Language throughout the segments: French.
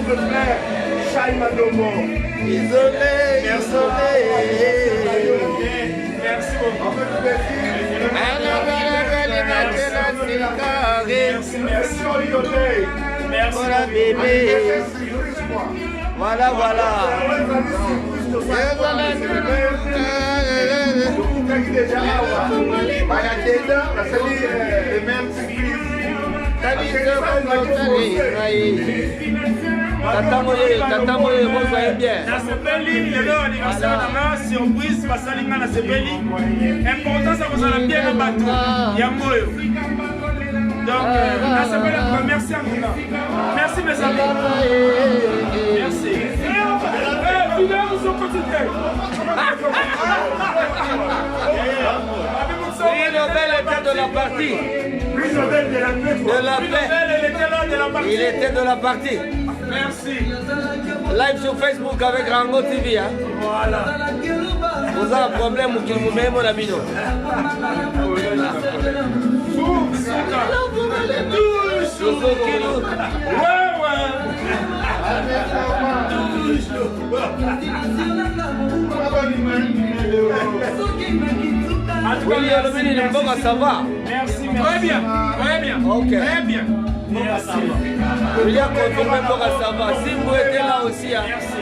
notre frère Chai Mandomo. Isolé, isolé. Merci beaucoup. Merci. Voilà bébé. Voilà, voilà. Tata moye, vous voyez bien. Nasepeli, le anniversaire de surprise, Passalinga Nasepeli. Important, ça vous a bien le bateau. Yamoyo. Donc, Nasepeli, merci en tout cas. Merci mes amis. Merci. Fidèles, nous sommes quotidiens. Prix Nobel était de la partie. Prix Nobel de la paix. De la paix. Il était de la partie. Merci. Live sur Facebook avec Rango TV. Hein? Voilà. Vous avez un problème ou qu'il vous met mon ami? Ça va? Merci, très bien, très bien, okay. Très bien. Merci. Il y a confirmé pour ça va. Si vous êtes là aussi. Hein. Merci.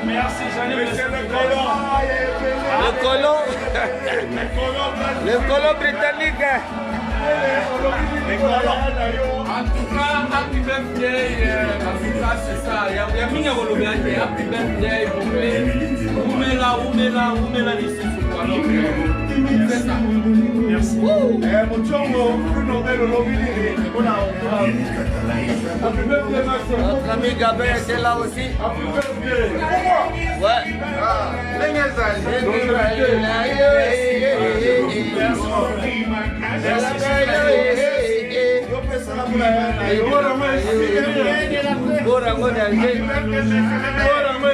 Merci, j'en ai besoin. Le colon britannique. En tout cas, happy birthday, c'est ça. Il y a mis un happy birthday, Oumela, ici. C'est ça. Merci. Notre ami Gabin était là aussi. Ouais.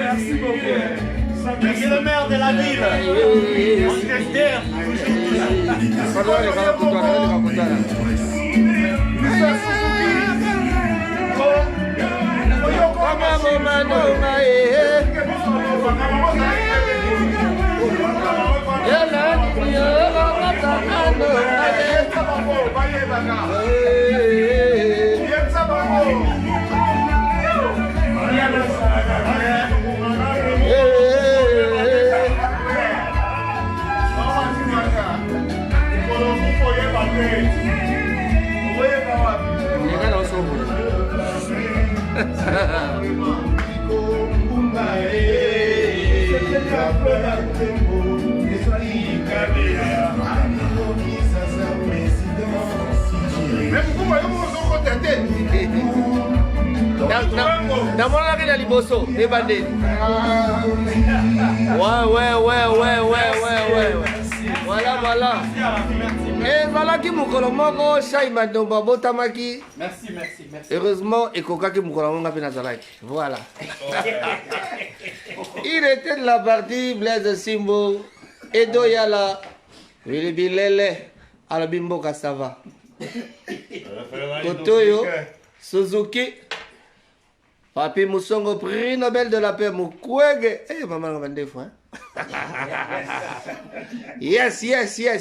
Merci beaucoup. C'est le maire de la ville. On t'espère. Voilà. Et voilà qui m'a colomé, Chai Mandomba Botamaki. Merci. Heureusement, et Koka qui m'a colomé, voilà. Il était de la partie Blaise Simbo, Edo Yala, Willy Bilele, Alabimbo Kassava. Kotoyo, Suzuki, Papi Moussongo, prix Nobel de la paix, Mukwege. Eh, maman, on va des fois. Yes,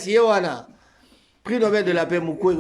Yohana. Prix Nobel de la paix, Mukwege.